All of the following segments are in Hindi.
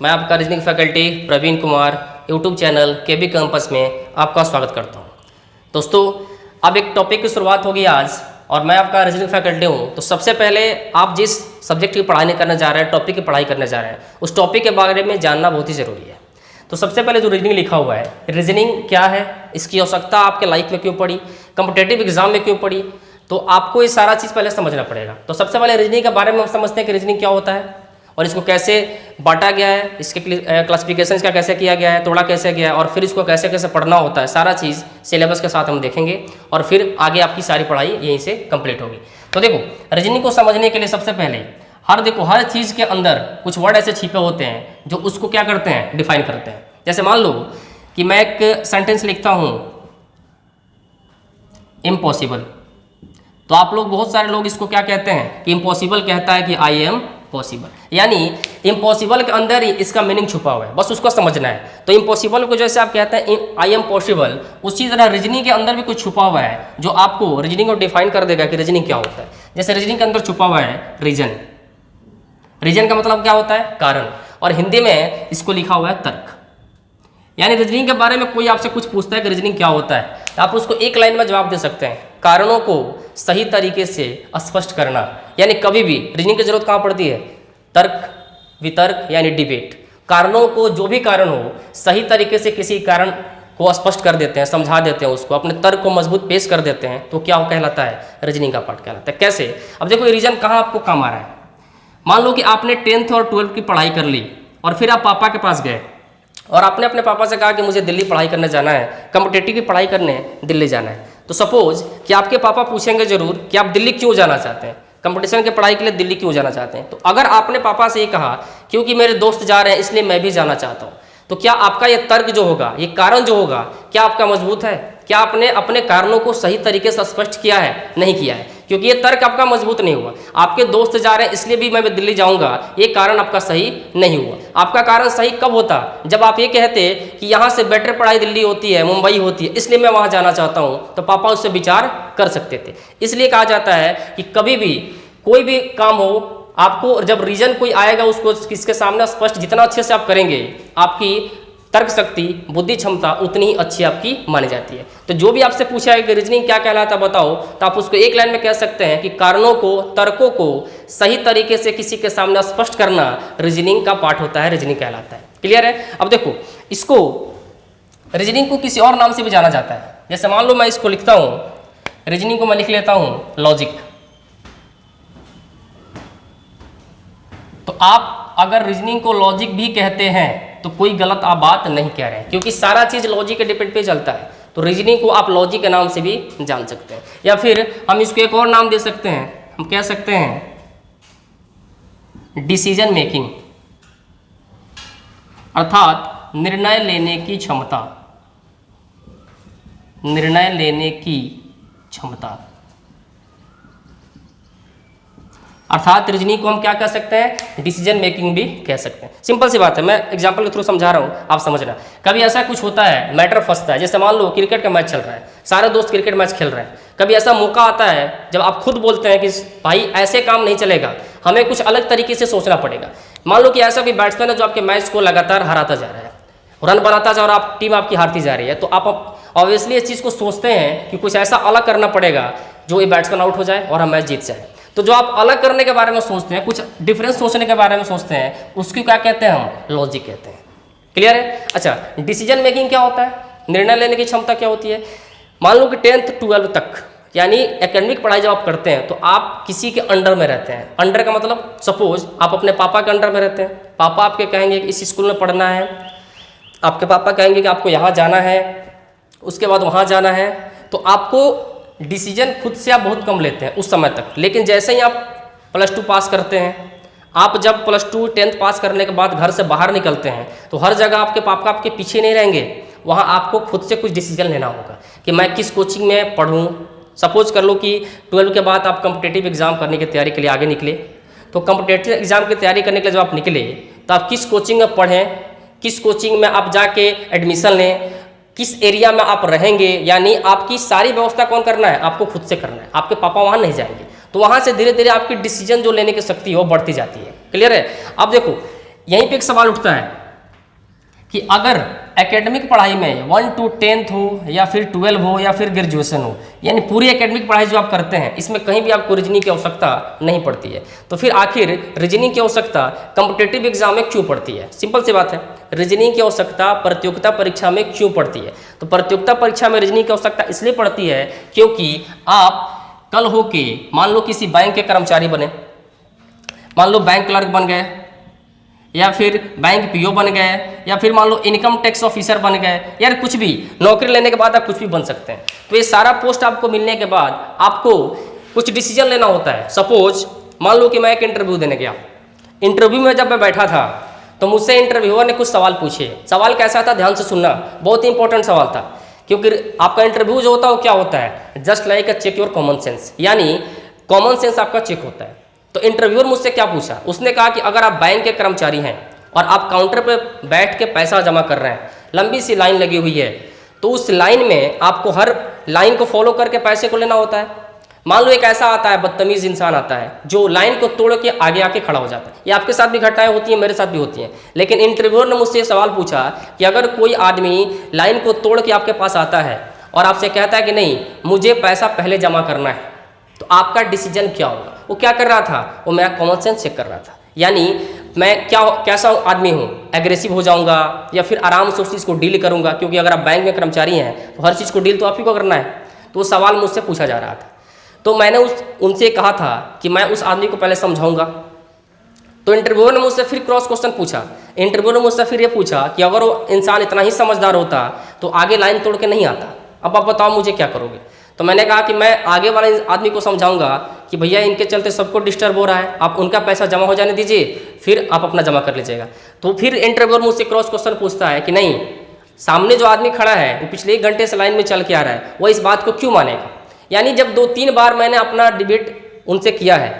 मैं आपका reasoning faculty Praveen Kumar YouTube channel KB campus में आपका स्वागत करता हूं। दोस्तों, अब एक टॉपिक की शुरुआत होगी आज और मैं आपका रीजनिंग फैकल्टी हूं। तो सबसे पहले आप जिस सब्जेक्ट की पढ़ाई करने जा रहे हैं, टॉपिक की पढ़ाई करने जा रहे हैं, उस टॉपिक के बारे में जानना बहुत ही ज़रूरी है। तो सबसे पहले जो रीजनिंग लिखा हुआ है, रीजनिंग क्या है, इसकी आवश्यकता आपके लाइफ में क्यों पड़ी, कॉम्पिटेटिव एग्जाम में क्यों पड़ी, तो आपको ये सारा चीज़ पहले समझना पड़ेगा। तो सबसे पहले रीजनिंग के बारे में हम समझते हैं कि रीजनिंग क्या होता है और इसको कैसे बांटा गया है, इसके क्लासिफिकेशन का कैसे किया गया है, तोड़ा कैसे गया है और फिर इसको कैसे कैसे पढ़ना होता है, सारा चीज़ सिलेबस के साथ हम देखेंगे और फिर आगे आपकी सारी पढ़ाई यहीं से कंप्लीट होगी। तो देखो, रीजनिंग को समझने के लिए सबसे पहले हर चीज़ के अंदर कुछ वर्ड ऐसे छिपे होते हैं जो उसको क्या करते हैं, डिफाइन करते हैं। जैसे मान लो कि मैं एक सेंटेंस लिखता हूँ इम्पॉसिबल, तो आप लोग बहुत सारे लोग इसको क्या कहते हैं कि इम्पॉसिबल कहता है कि आई एम पॉसिबल, यानी इम्पॉसिबल के अंदर ही इसका मीनिंग छुपा हुआ है, बस उसको समझना है। तो इम्पॉसिबल को जैसे आप कहते हैं आई एम पॉसिबल, उसी तरह रीजनिंग के अंदर भी कुछ छुपा हुआ है जो आपको रीजनिंग को डिफाइन कर देगा कि रीजनिंग क्या होता है। जैसे रीजनिंग के अंदर छुपा हुआ है रीजन, रीजन का मतलब क्या होता है, कारण, और हिंदी में इसको लिखा हुआ है तर्क। यानी रीजनिंग के बारे में कोई आपसे कुछ पूछता है कि रीजनिंग क्या होता है, तो आप उसको एक लाइन में जवाब दे सकते हैं, कारणों को सही तरीके से स्पष्ट करना। यानी कभी भी रीजनिंग की जरूरत कहाँ पड़ती है, तर्क वितर्क यानी डिबेट। कारणों को, जो भी कारण हो, सही तरीके से किसी कारण को स्पष्ट कर देते हैं, समझा देते हैं, उसको अपने तर्क को मजबूत पेश कर देते हैं, तो क्या कहलाता है, रीजनिंग का पार्ट कहलाता है। कैसे, अब देखो ये रीजन कहाँ आपको काम आ रहा है। मान लो कि आपने 10th और 12th की पढ़ाई कर ली और फिर आप पापा के पास गए और आपने अपने पापा से कहा कि मुझे दिल्ली पढ़ाई करने जाना है, कॉम्पिटेटिव की पढ़ाई करने दिल्ली जाना है। तो सपोज कि आपके पापा पूछेंगे जरूर कि आप दिल्ली क्यों जाना चाहते हैं, कंपटीशन की पढ़ाई के लिए दिल्ली क्यों जाना चाहते हैं। तो अगर आपने पापा से ये कहा क्योंकि मेरे दोस्त जा रहे हैं इसलिए मैं भी जाना चाहता हूँ, तो क्या आपका ये तर्क जो होगा, ये कारण जो होगा, क्या आपका मजबूत है? क्या आपने अपने कारणों को सही तरीके से स्पष्ट किया है? नहीं किया है, क्योंकि ये तर्क आपका मजबूत नहीं हुआ। आपके दोस्त जा रहे हैं इसलिए भी मैं दिल्ली जाऊंगा, ये कारण आपका सही नहीं हुआ। आपका कारण सही कब होता, जब आप ये कहते कि यहाँ से बेटर पढ़ाई दिल्ली होती है, मुंबई होती है, इसलिए मैं वहाँ जाना चाहता हूँ, तो पापा उससे विचार कर सकते थे। इसलिए कहा जाता है कि कभी भी कोई भी काम हो, आपको जब रीजन कोई आएगा उसको किसके सामने स्पष्ट जितना अच्छे से आप करेंगे, आपकी तर्क शक्ति, बुद्धि क्षमता उतनी ही अच्छी आपकी मानी जाती है। तो जो भी आपसे पूछा है कि रीजनिंग क्या कहलाता है बताओ, तो आप उसको एक लाइन में कह सकते हैं कि कारणों को, तर्कों को सही तरीके से किसी के सामने स्पष्ट करना रीजनिंग का पार्ट होता है, रीजनिंग कहलाता है। क्लियर है? अब देखो, इसको रीजनिंग को किसी और नाम से भी जाना जाता है। जैसे मान लो मैं इसको लिखता हूँ, रीजनिंग को मैं लिख लेता हूँ लॉजिक। तो आप अगर रीजनिंग को लॉजिक भी कहते हैं तो कोई गलत आप बात नहीं कह रहे हैं, क्योंकि सारा चीज लॉजिक के डिपेंड पे चलता है। तो रीजनिंग को आप लॉजिक के नाम से भी जान सकते हैं, या फिर हम इसको एक और नाम दे सकते हैं, हम कह सकते हैं डिसीजन मेकिंग, अर्थात निर्णय लेने की क्षमता, निर्णय लेने की क्षमता। अर्थात रीजनिंग को हम क्या कह सकते हैं, डिसीजन मेकिंग भी कह सकते हैं। सिंपल सी बात है, मैं एग्जांपल के थ्रू समझा रहा हूँ, आप समझना। कभी ऐसा कुछ होता है, मैटर फंसता है, जैसे मान लो क्रिकेट का मैच चल रहा है, सारे दोस्त क्रिकेट मैच खेल रहे हैं। कभी ऐसा मौका आता है जब आप खुद बोलते हैं कि भाई ऐसे काम नहीं चलेगा, हमें कुछ अलग तरीके से सोचना पड़ेगा। मान लो कि ऐसा कोई बैट्समैन है जो आपके मैच को लगातार हराता जा रहा है, रन बनाता जा रहा है और टीम आपकी हारती जा रही है, तो आप ऑब्वियसली इस चीज़ को सोचते हैं कि कुछ ऐसा अलग करना पड़ेगा जो ये बैट्समैन आउट हो जाए और हम मैच जीत जाए। तो जो आप अलग करने के बारे में सोचते हैं, कुछ डिफरेंस सोचने के बारे में सोचते हैं, उसकी क्या कहते हैं, हम लॉजिक कहते हैं। क्लियर है? अच्छा, डिसीजन मेकिंग क्या होता है, निर्णय लेने की क्षमता क्या होती है। मान लो कि 10th 12th तक यानी एकेडमिक पढ़ाई जब आप करते हैं तो आप किसी के अंडर में रहते हैं। अंडर का मतलब, सपोज आप अपने पापा के अंडर में रहते हैं, पापा आपके कहेंगे कि इस स्कूल में पढ़ना है, आपके पापा कहेंगे कि आपको यहाँ जाना है, उसके बाद वहाँ जाना है, तो आपको डिसीजन खुद से आप बहुत कम लेते हैं उस समय तक। लेकिन जैसे ही आप +2 पास करते हैं, आप जब +2 10th पास करने के बाद घर से बाहर निकलते हैं, तो हर जगह आपके पापा आपके पीछे नहीं रहेंगे, वहाँ आपको खुद से कुछ डिसीजन लेना होगा कि मैं किस कोचिंग में पढ़ूँ। सपोज कर लो कि 12 के बाद आप कॉम्पिटेटिव एग्जाम करने की तैयारी के लिए आगे निकले, तो कॉम्पिटेटिव एग्जाम की तैयारी करने के लिए जब आप निकले तो आप किस कोचिंग में पढ़ें, किस कोचिंग में आप जाके एडमिशन लें, किस एरिया में आप रहेंगे, यानी आपकी सारी व्यवस्था कौन करना है, आपको खुद से करना है। आपके पापा वहाँ नहीं जाएंगे, तो वहाँ से धीरे धीरे आपकी डिसीजन जो लेने की शक्ति है वो बढ़ती जाती है। क्लियर है? अब देखो, यहीं पे एक सवाल उठता है कि अगर एकेडमिक पढ़ाई में 1 to 10th हो या फिर 12 हो या फिर ग्रेजुएशन हो, यानी पूरी एकेडमिक पढ़ाई जो आप करते हैं इसमें कहीं भी आपको रीजनिंग की आवश्यकता नहीं पड़ती है, तो फिर आखिर रीजनिंग की आवश्यकता कॉम्पिटिटिव एग्जाम में क्यों पड़ती है? सिंपल सी बात है, रीजनिंग की आवश्यकता प्रतियोगिता परीक्षा में क्यों पड़ती है? तो प्रतियोगिता परीक्षा में रीजनिंग की आवश्यकता इसलिए पड़ती है क्योंकि आप कल हो के मान लो किसी बैंक के कर्मचारी बने, मान लो बैंक क्लर्क बन गए या फिर बैंक पीओ बन गए या फिर मान लो इनकम टैक्स ऑफिसर बन गए, यार कुछ भी नौकरी लेने के बाद आप कुछ भी बन सकते हैं। तो ये सारा पोस्ट आपको मिलने के बाद आपको कुछ डिसीजन लेना होता है। सपोज मान लो कि मैं एक इंटरव्यू देने गया, इंटरव्यू में जब मैं बैठा था तो मुझसे इंटरव्यूअर ने कुछ सवाल पूछे। सवाल कैसा था, ध्यान से सुनना, बहुत ही इंपॉर्टेंट सवाल था, क्योंकि आपका इंटरव्यू जो होता है वो क्या होता है, just like a check your common sense, यानी कॉमन सेंस आपका चेक होता है। तो इंटरव्यूअर मुझसे क्या पूछा, उसने कहा कि अगर आप बैंक के कर्मचारी हैं और आप काउंटर पे बैठ के पैसा जमा कर रहे हैं, लंबी सी लाइन लगी हुई है, तो उस लाइन में आपको हर लाइन को फॉलो करके पैसे को लेना होता है। मान लो एक ऐसा आता है बदतमीज इंसान आता है जो लाइन को तोड़ के आगे आके खड़ा हो जाता है। ये आपके साथ भी घटनाएं होती हैं, मेरे साथ भी होती हैं। लेकिन इंटरव्यूअर ने मुझसे सवाल पूछा कि अगर कोई आदमी लाइन को तोड़ के आपके पास आता है और आपसे कहता है कि नहीं मुझे पैसा पहले जमा करना है, तो आपका डिसीजन क्या होगा? वो क्या कर रहा था, वो मेरा कॉमन सेंस चेक कर रहा था, यानी मैं कैसा आदमी हूँ, एग्रेसिव हो जाऊँगा या फिर आराम से उस चीज़ को डील करूँगा, क्योंकि अगर आप बैंक में कर्मचारी हैं तो हर चीज़ को डील तो आप ही को करना है। तो वो सवाल मुझसे पूछा जा रहा था, तो मैंने उनसे कहा था कि मैं उस आदमी को पहले समझाऊंगा। तो इंटरव्यूअर ने मुझसे फिर क्रॉस क्वेश्चन पूछा, इंटरव्यूअर ने मुझसे फिर ये पूछा कि अगर वो इंसान इतना ही समझदार होता तो आगे लाइन तोड़ के नहीं आता, अब आप बताओ मुझे क्या करोगे? तो मैंने कहा कि मैं आगे वाले आदमी को समझाऊंगा कि भैया इनके चलते सबको डिस्टर्ब हो रहा है, आप उनका पैसा जमा हो जाने दीजिए, फिर आप अपना जमा कर लीजिएगा। तो फिर इंटरव्यूअर मुझसे क्रॉस क्वेश्चन पूछता है कि नहीं, सामने जो आदमी खड़ा है वो पिछले 1 घंटे से लाइन में चल के आ रहा है, वो इस बात को क्यों मानेगा? यानी जब 2-3 बार मैंने अपना डिबेट उनसे किया है,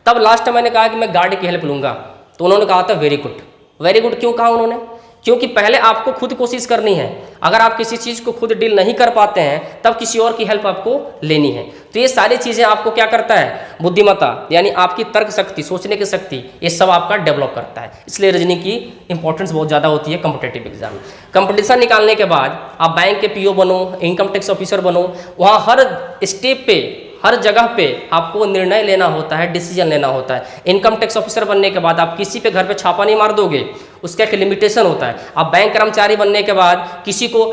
तब लास्ट मैंने कहा कि मैं गार्ड की हेल्प लूँगा, तो उन्होंने कहा था वेरी गुड। वेरी गुड क्यों कहा उन्होंने? क्योंकि पहले आपको खुद कोशिश करनी है। अगर आप किसी चीज़ को खुद डील नहीं कर पाते हैं तब किसी और की हेल्प आपको लेनी है। तो ये सारी चीज़ें आपको क्या करता है, बुद्धिमत्ता यानी आपकी तर्क शक्ति, सोचने की शक्ति, ये सब आपका डेवलप करता है। इसलिए रीजनिंग की इंपॉर्टेंस बहुत ज़्यादा होती है कॉम्पिटेटिव एग्जाम में। कंपटीशन निकालने के बाद आप बैंक के पीओ बनो, इनकम टैक्स ऑफिसर बनो, वहाँ हर स्टेप पे, हर जगह पे आपको निर्णय लेना होता है, डिसीजन लेना होता है। इनकम टैक्स ऑफिसर बनने के बाद आप किसी पे घर पे छापा नहीं मार दोगे, उसका एक लिमिटेशन होता है। आप बैंक कर्मचारी बनने के बाद किसी को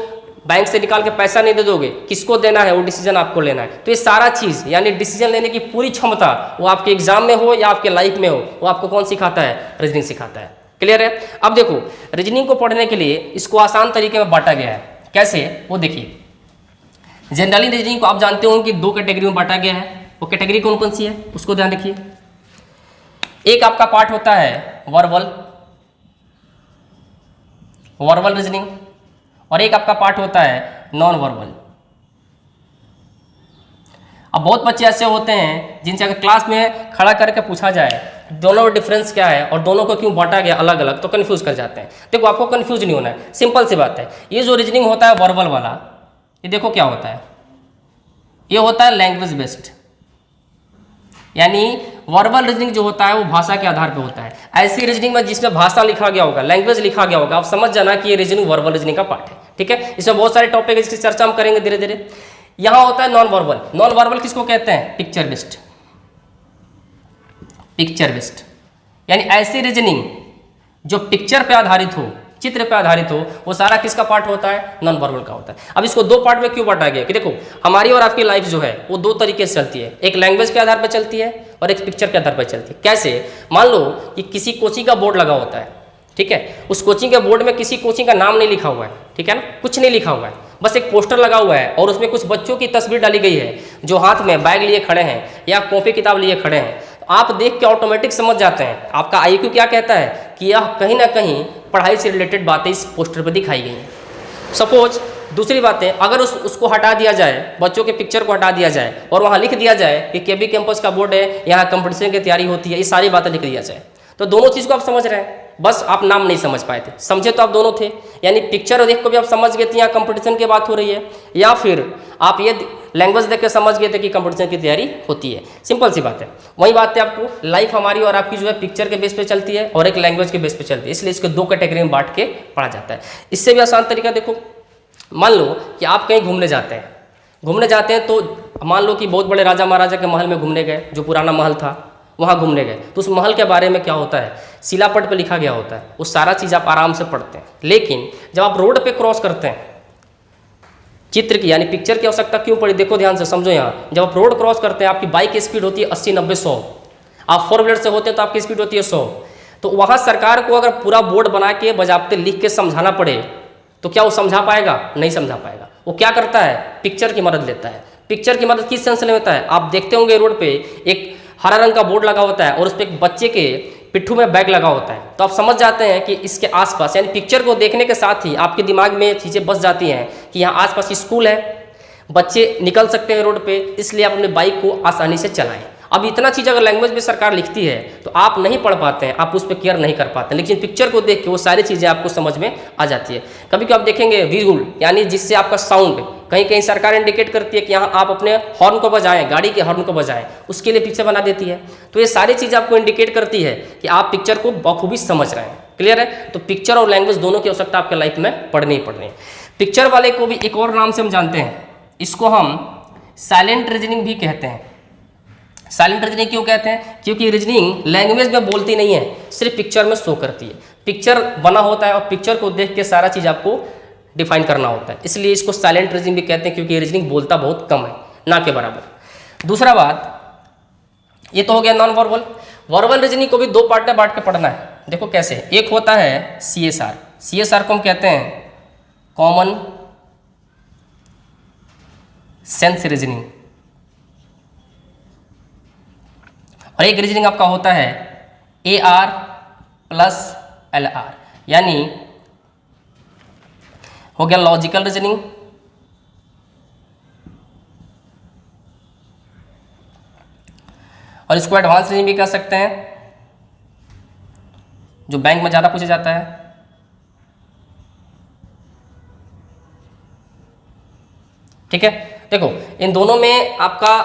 बैंक से निकाल के पैसा नहीं दे दोगे, किसको देना है वो डिसीजन आपको लेना है। तो ये सारा चीज़ यानी डिसीजन लेने की पूरी क्षमता, वो आपके एग्जाम में हो या आपके लाइफ में हो, वो आपको कौन सिखाता है? रीजनिंग सिखाता है। क्लियर है? अब देखो, रीजनिंग को पढ़ने के लिए इसको आसान तरीके में बांटा गया है। कैसे, वो देखिए। जनरली रीजनिंग को आप जानते हो कि 2 कैटेगरी में बांटा गया है। वो कैटेगरी कौन कौन सी है उसको ध्यान रखिए। एक आपका पार्ट होता है वर्बल रीजनिंग, और एक आपका पार्ट होता है नॉन वर्बल। अब बहुत बच्चे ऐसे होते हैं जिनसे अगर क्लास में खड़ा करके पूछा जाए दोनों में डिफरेंस क्या है और दोनों को क्यों बांटा गया अलग अलग, तो कंफ्यूज कर जाते हैं। देखो, आपको कंफ्यूज नहीं होना है, सिंपल सी बात है। ये जो रीजनिंग होता है वर्बल वाला, ये देखो क्या होता है, ये होता है लैंग्वेज बेस्ड, यानी वर्बल रीजनिंग जो होता है वो भाषा के आधार पे होता है। ऐसी रीजनिंग में जिसमें भाषा लिखा गया होगा, लैंग्वेज लिखा गया होगा, आप समझ जाना कि ये रीजनिंग वर्बल रीजनिंग का पार्ट है। ठीक है, इसमें बहुत सारे टॉपिक है जिसकी चर्चा हम करेंगे धीरे धीरे। यहाँ होता है नॉन वर्बल। नॉन वर्बल किसको कहते हैं? Picture based. पिक्चर बेस्ड यानी ऐसी रीजनिंग जो पिक्चर पे आधारित हो, चित्र पे आधारित हो, वो सारा किसका पार्ट होता है? नॉन वर्बल का होता है। अब इसको 2 पार्ट में क्यों बांटा गया कि देखो, हमारी और आपकी लाइफ जो है वो 2 तरीके से चलती है। एक लैंग्वेज के आधार पर चलती है और एक पिक्चर के आधार पर चलती है। कैसे? मान लो कि किसी कोचिंग का बोर्ड लगा होता है, ठीक है, उस कोचिंग के बोर्ड में किसी कोचिंग का नाम नहीं लिखा हुआ है, ठीक है ना, कुछ नहीं लिखा हुआ है, बस एक पोस्टर लगा हुआ है और उसमें कुछ बच्चों की तस्वीर डाली गई है जो हाथ में बैग लिए खड़े हैं या कॉपी किताब लिए खड़े हैं। आप देख के ऑटोमेटिक समझ जाते हैं, आपका आईक्यू क्या कहता है कि यह कहीं ना कहीं पढ़ाई से रिलेटेड बातें इस पोस्टर पर दिखाई गई हैं। सपोज दूसरी बात है, अगर उसको हटा दिया जाए, बच्चों के पिक्चर को हटा दिया जाए और वहाँ लिख दिया जाए कि केबी कैंपस का बोर्ड है, यहाँ कंपटीशन की तैयारी होती है, ये सारी बातें लिख दिया जाए, तो दोनों चीज़ को आप समझ रहे हैं, बस आप नाम नहीं समझ पाए थे। समझे तो आप दोनों थे, यानी पिक्चर देख को भी आप समझ गए थे यहाँ कंपटीशन की बात हो रही है, या फिर आप ये लैंग्वेज देख के समझ गए थे कि कंपटीशन की तैयारी होती है। सिंपल सी बात है। वही बात है, आपको लाइफ हमारी और आपकी जो है पिक्चर के बेस पे चलती है और एक लैंग्वेज के बेस पे चलती है, इसलिए इसको दो कैटेगरी में बांट के पढ़ा जाता है। इससे भी आसान तरीका देखो, मान लो कि आप कहीं घूमने जाते हैं तो मान लो कि बहुत बड़े राजा महाराजा के महल में घूमने गए, जो पुराना महल था वहाँ घूमने गए, तो उस महल के बारे में क्या होता है, शिलापट पे लिखा गया होता है, वो सारा चीज़ आप आराम से पढ़ते हैं। लेकिन जब आप रोड पे क्रॉस करते हैं, चित्र की यानी पिक्चर की आवश्यकता क्यों पड़ी, देखो ध्यान से समझो। यहाँ जब आप रोड क्रॉस करते हैं, आपकी बाइक की स्पीड होती है 80, 90, 100, आप 4 व्हीलर से होते हैं तो आपकी स्पीड होती है 100। तो वहाँ सरकार को अगर पूरा बोर्ड बना के बजाबते लिख के समझाना पड़े तो क्या वो समझा पाएगा? नहीं समझा पाएगा। वो क्या करता है, पिक्चर की मदद लेता है। पिक्चर की मदद किस सेंस में लेता है, आप देखते होंगे रोड पे एक हरा रंग का बोर्ड लगा होता है और उस पर एक बच्चे के पिट्ठू में बैग लगा होता है, तो आप समझ जाते हैं कि इसके आसपास, यानी पिक्चर को देखने के साथ ही आपके दिमाग में चीज़ें बस जाती हैं कि यहाँ आसपास स्कूल है, बच्चे निकल सकते हैं रोड पे, इसलिए आप अपने बाइक को आसानी से चलाएं। अब इतना चीज़ अगर लैंग्वेज में सरकार लिखती है तो आप नहीं पढ़ पाते हैं, आप उस पर केयर नहीं कर पाते, लेकिन पिक्चर को देख के वो सारी चीज़ें आपको समझ में आ जाती है। कभी कभी आप देखेंगे व्हीगल, यानी जिससे आपका साउंड, कहीं कहीं सरकार इंडिकेट करती है कि यहाँ आप अपने हॉर्न को बजाएं, गाड़ी के हॉर्न को बजाएं, उसके लिए पिक्चर बना देती है। तो ये सारी चीज़ आपको इंडिकेट करती है कि आप पिक्चर को बखूबी समझ रहे हैं। क्लियर है? तो पिक्चर और लैंग्वेज दोनों की आवश्यकता आपके लाइफ में पढ़नी ही पढ़नी है। पिक्चर वाले को भी एक और नाम से हम जानते हैं, इसको हम साइलेंट रीजनिंग भी कहते हैं। साइलेंट रीजनिंग क्यों कहते हैं? क्योंकि रीजनिंग लैंग्वेज में बोलती नहीं है, सिर्फ पिक्चर में शो करती है। पिक्चर बना होता है और पिक्चर को देख के सारा चीज़ आपको डिफाइन करना होता है, इसलिए इसको साइलेंट रीजनिंग भी कहते हैं, क्योंकि रीजनिंग बोलता बहुत कम है, ना के बराबर। दूसरा बात, ये तो हो गया नॉन वर्बल। वर्बल रीजनिंग को भी दो पार्ट में बांट के पढ़ना है। देखो कैसे, एक होता है CSR, CSR को हम कहते हैं कॉमन सेंस रीजनिंग, और एक रीजनिंग आपका होता है AR प्लस LR, यानी हो गया लॉजिकल रीजनिंग, और इसको एडवांस रीजनिंग भी कह सकते हैं, जो बैंक में ज़्यादा पूछा जाता है। ठीक है, देखो इन दोनों में आपका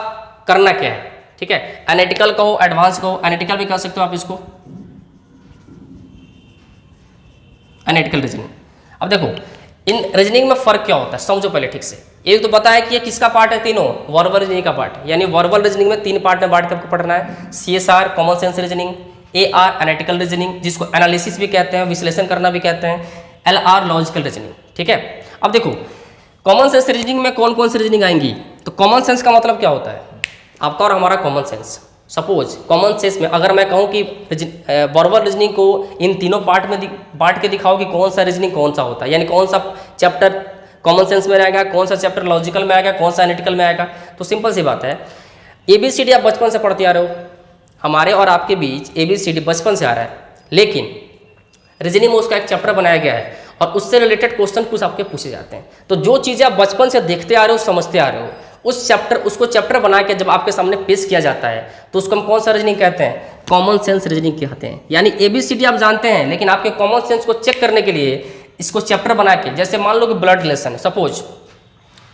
करना क्या है। ठीक है, एनालिटिकल कहो, एडवांस कहो, एनालिटिकल भी कह सकते हो आप इसको, एनालिटिकल रीजनिंग। अब देखो इन रीजनिंग में फर्क क्या होता है, समझो पहले ठीक से। एक तो पता है कि ये किसका पार्ट है, तीनों वर्बल रीजनिंग का पार्ट, यानी वर्बल रीजनिंग में 3 पार्ट में बांट के आपको पढ़ना है। CSR common sense reasoning, AR analytical reasoning जिसको एनालिसिस भी कहते हैं, विश्लेषण करना भी कहते हैं, LR लॉजिकल रीजनिंग। ठीक है, अब देखो कॉमन सेंस रीजनिंग में कौन कौन सी रीजनिंग आएंगी। तो कॉमन सेंस का मतलब क्या होता है, आपका और हमारा common sense. Suppose common sense में अगर मैं कहूँ कि वर्बल रीजनिंग को इन तीनों पार्ट में बांट के दिखाओ कि कौन सा रीजनिंग कौन सा होता है, यानी कौन सा चैप्टर कॉमन सेंस में आएगा, कौन सा चैप्टर लॉजिकल में आएगा, कौन सा एनालिटिकल में आएगा। तो सिंपल सी बात है, ABCD आप बचपन से पढ़ते आ रहे हो, हमारे और आपके बीच ABCD बचपन से आ रहा है, लेकिन रीजनिंग में उसका एक चैप्टर बनाया गया है और उससे रिलेटेड क्वेश्चन कुछ आपके पूछे जाते हैं। तो जो चीज़ें आप बचपन से देखते आ रहे हो, समझते आ रहे हो, उसको चैप्टर बना के जब आपके सामने पेश किया जाता है तो उसको हम कौन सा रीजनिंग कहते हैं, कॉमन सेंस रीजनिंग कहते हैं। यानी ABCD आप जानते हैं, लेकिन आपके कॉमन सेंस को चेक करने के लिए इसको चैप्टर बना के, जैसे मान लो कि ब्लड रिलेशन है सपोज,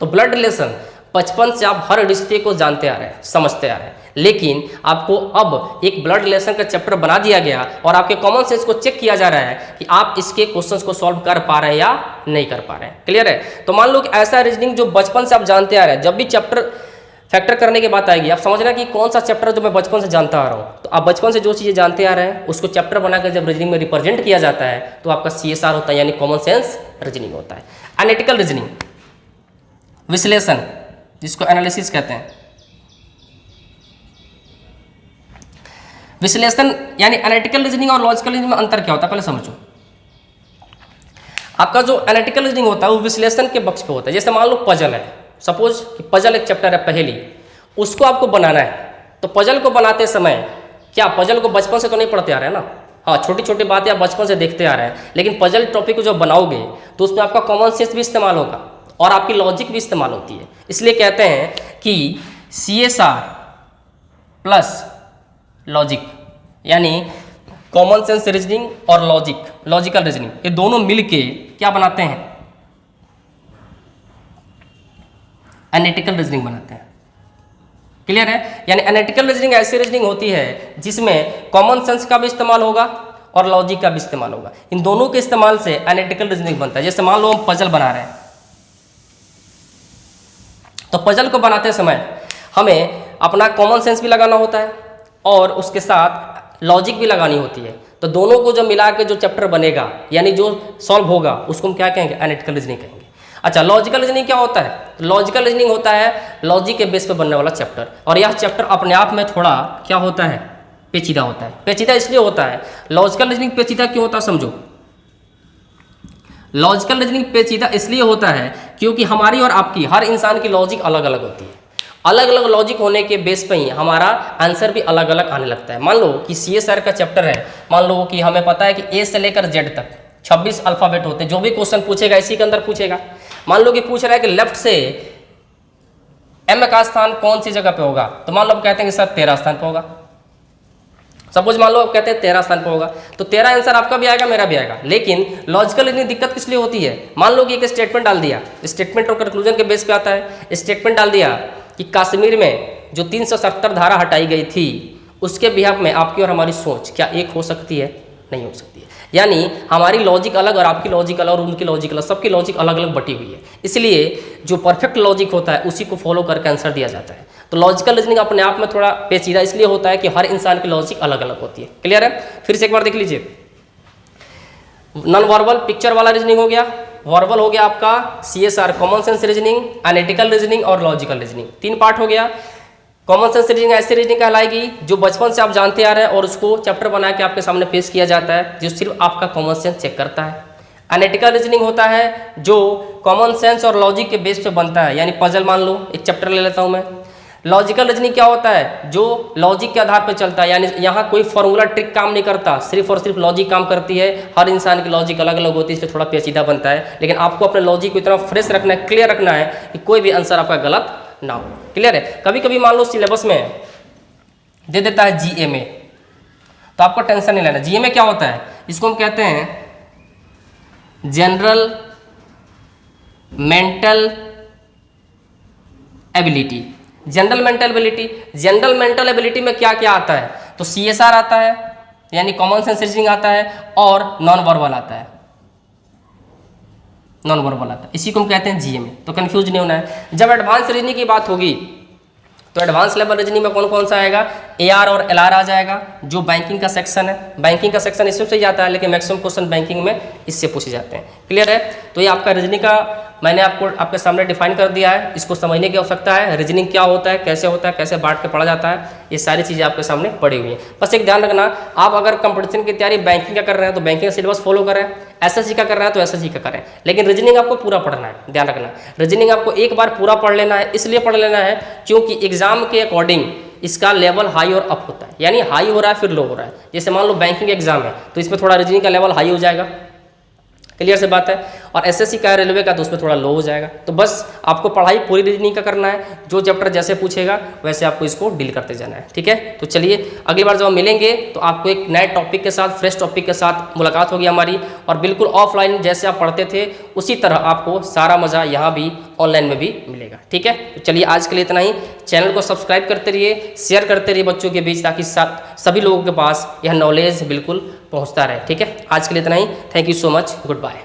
तो ब्लड रिलेशन बचपन से आप हर रिश्ते को जानते आ रहे हैं, समझते आ रहे हैं, लेकिन आपको अब एक ब्लड रिलेशन का चैप्टर बना दिया गया और आपके कॉमन सेंस को चेक किया जा रहा है कि आप इसके क्वेश्चंस को सॉल्व कर पा रहे हैं या नहीं कर पा रहे हैं। क्लियर है? तो मान लो कि ऐसा रीजनिंग जो बचपन से आप जानते आ रहे हैं, जब भी चैप्टर फैक्टर करने की बात आएगी, आप समझना कि कौन सा चैप्टर जो मैं बचपन से जानता आ रहा हूँ। तो आप बचपन से जो चीज़ें जानते आ रहे हैं उसको चैप्टर बनाकर जब रीजनिंग में रिप्रेजेंट किया जाता है तो आपका CSR होता है, यानी कॉमन सेंस रीजनिंग होता है। एनालिटिकल रीजनिंग, विश्लेषण जिसको एनालिसिस कहते हैं। विश्लेषण यानी एनालिटिकल रीजनिंग और लॉजिकल रीजनिंग में अंतर क्या होता है, पहले समझो। आपका जो एनालिटिकल रीजनिंग होता है वो विश्लेषण के पक्ष पे होता है। जैसे मान लो पजल है, सपोज कि पजल एक चैप्टर है पहेली, उसको आपको बनाना है। तो पजल को बनाते समय क्या पजल को बचपन से तो नहीं पढ़ते आ रहे हैं ना, हाँ छोटी छोटी बातें आप बचपन से देखते आ रहे हैं, लेकिन पजल टॉपिक को जब बनाओगे तो उसमें आपका कॉमन सेंस भी इस्तेमाल होगा और आपकी लॉजिक भी इस्तेमाल होती है। इसलिए कहते हैं कि CSR प्लस लॉजिक, यानी कॉमन सेंस रीजनिंग और लॉजिकल रीजनिंग, ये दोनों मिलके क्या बनाते हैं, एनालिटिकल रीजनिंग बनाते हैं। क्लियर है? यानी एनालिटिकल रीजनिंग ऐसी रीजनिंग होती है जिसमें कॉमन सेंस का भी इस्तेमाल होगा और लॉजिक का भी इस्तेमाल होगा। इन दोनों के इस्तेमाल से एनालिटिकल रीजनिंग बनता है। जैसे मान लो हम पजल बना रहे हैं, तो पजल को बनाते समय हमें अपना कॉमन सेंस भी लगाना होता है और उसके साथ लॉजिक भी लगानी होती है। तो दोनों को जब मिला के जो चैप्टर बनेगा यानी जो सॉल्व होगा उसको हम क्या कहेंगे? एनालिटिकल रीजनिंग कहेंगे। अच्छा, लॉजिकल रीजनिंग क्या होता है? लॉजिकल रीजनिंग होता है लॉजिक के बेस पे बनने वाला चैप्टर, और यह चैप्टर अपने आप में थोड़ा क्या होता है? पेचीदा होता है। पेचीदा इसलिए होता है, लॉजिकल रीजनिंग पेचीदा क्यों होता है समझो। लॉजिकल रीजनिंग पेचीदा इसलिए होता है क्योंकि हमारी और आपकी हर इंसान की लॉजिक अलग अलग होती है। अलग अलग लॉजिक होने के बेस पे ही हमारा आंसर भी अलग अलग आने लगता है। मान लो कि CSR का चैप्टर है, मान लो कि हमें पता है कि A से लेकर Z तक 26 अल्फाबेट होते हैं। जो भी क्वेश्चन पूछेगा इसी के अंदर पूछेगा। मान लो कि पूछ रहा है कि लेफ्ट से M का स्थान कौन सी जगह पे होगा, तो मान लो आप कहते हैं कि सर 13 स्थान पे होगा। सपोज मान लो आप कहते हैं 13 स्थान पे होगा, तो 13 आंसर आपका भी आएगा, मेरा भी आएगा। लेकिन लॉजिकल इतनी दिक्कत किस लिए होती है? मान लो कि एक स्टेटमेंट डाल दिया, स्टेटमेंट और कंक्लूजन के बेस पे आता है। स्टेटमेंट डाल दिया कि कश्मीर में जो 370 धारा हटाई गई थी उसके बिहाफ में आपकी और हमारी सोच क्या एक हो सकती है? नहीं हो सकती है। यानी हमारी लॉजिक अलग और आपकी लॉजिक अलग और उनकी लॉजिक अलग, सबकी लॉजिक अलग अलग बटी हुई है। इसलिए जो परफेक्ट लॉजिक होता है उसी को फॉलो करके आंसर दिया जाता है। तो लॉजिकल रीजनिंग अपने आप में थोड़ा पेचीदा इसलिए होता है कि हर इंसान की लॉजिक अलग अलग होती है। क्लियर है? फिर से एक बार देख लीजिए। नॉन वर्बल पिक्चर वाला रीजनिंग हो गया, वर्बल हो गया आपका CSR common sense reasoning, analytical reasoning और लॉजिकल रीजनिंग। 3 पार्ट हो गया। कॉमन सेंस रीजनिंग ऐसी रीजनिंग कहलाएगी जो बचपन से आप जानते आ रहे हैं और उसको चैप्टर बना के आपके सामने पेश किया जाता है, जो सिर्फ आपका कॉमन सेंस चेक करता है। एनालिटिकल रीजनिंग होता है जो कॉमन सेंस और लॉजिक के बेस पे बनता है, यानी पजल मान लो, एक चैप्टर ले लेता हूँ मैं। लॉजिकल रीजनिंग क्या होता है? जो लॉजिक के आधार पर चलता है, यानी यहाँ कोई फॉर्मूला ट्रिक काम नहीं करता, सिर्फ और सिर्फ लॉजिक काम करती है। हर इंसान की लॉजिक अलग अलग होती है, इसलिए थोड़ा पेचीदा बनता है। लेकिन आपको अपने लॉजिक को इतना फ्रेश रखना है, क्लियर रखना है कि कोई भी आंसर आपका गलत ना हो। क्लियर है? कभी कभी मान लो सिलेबस में दे देता है GMA, तो आपको टेंशन नहीं लेना। GMA क्या होता है? इसको हम कहते हैं general mental ability. General mental ability, general mental ability में क्या क्या आता है? तो CSR आता है, यानी कॉमन सेंस रीजनिंग आता है, और नॉन वर्बल आता है। नॉन वर्बल आता है, इसी को हम कहते हैं GMA। तो कंफ्यूज नहीं होना है। जब एडवांस रीजनिंग की बात होगी तो एडवांस लेवल रीजनिंग में कौन कौन सा आएगा? AR और LR आ जाएगा, जो बैंकिंग का सेक्शन है। बैंकिंग का सेक्शन इसमें से ही आता है, लेकिन मैक्सिमम क्वेश्चन बैंकिंग में इससे पूछे जाते हैं। क्लियर है? तो ये आपका रीजनिंग का मैंने आपको आपके सामने डिफाइन कर दिया है। इसको समझने की आवश्यकता है, रीजनिंग क्या होता है, कैसे बांट के पढ़ा जाता है, ये सारी चीज़ें आपके सामने पड़ी हुई हैं। बस एक ध्यान रखना, आप अगर कंपटीशन की तैयारी बैंकिंग का कर रहे हैं तो बैंकिंग का सिलेबस फॉलो करें, SSC का कर रहे हैं तो SSC का करें, लेकिन रीजनिंग आपको पूरा पढ़ना है। ध्यान रखना, रीजनिंग आपको एक बार पूरा पढ़ लेना है। इसलिए पढ़ लेना है क्योंकि एग्जाम के अकॉर्डिंग इसका लेवल हाई और अप होता है, यानी हाई हो रहा है फिर लो हो रहा है। जैसे मान लो बैंकिंग एग्जाम है तो इसमें थोड़ा रीजनिंग का लेवल हाई हो जाएगा, क्लियर से बात है, और SSC का रेलवे का तो उसमें थोड़ा लो हो जाएगा। तो बस आपको पढ़ाई पूरी रीजनिंग का करना है, जो चैप्टर जैसे पूछेगा वैसे आपको इसको डील करते जाना है। ठीक है? तो चलिए अगली बार जब हम मिलेंगे तो आपको एक नए टॉपिक के साथ, फ्रेश टॉपिक के साथ मुलाकात होगी हमारी, और बिल्कुल ऑफलाइन जैसे आप पढ़ते थे उसी तरह आपको सारा मज़ा यहाँ भी ऑनलाइन में भी मिलेगा। ठीक है? तो चलिए आज के लिए इतना ही। चैनल को सब्सक्राइब करते रहिए, शेयर करते रहिए बच्चों के बीच, ताकि सभी लोगों के पास यह नॉलेज बिल्कुल पहुँचता रहे। ठीक है? आज के लिए इतना ही। Thank you so much. Good bye.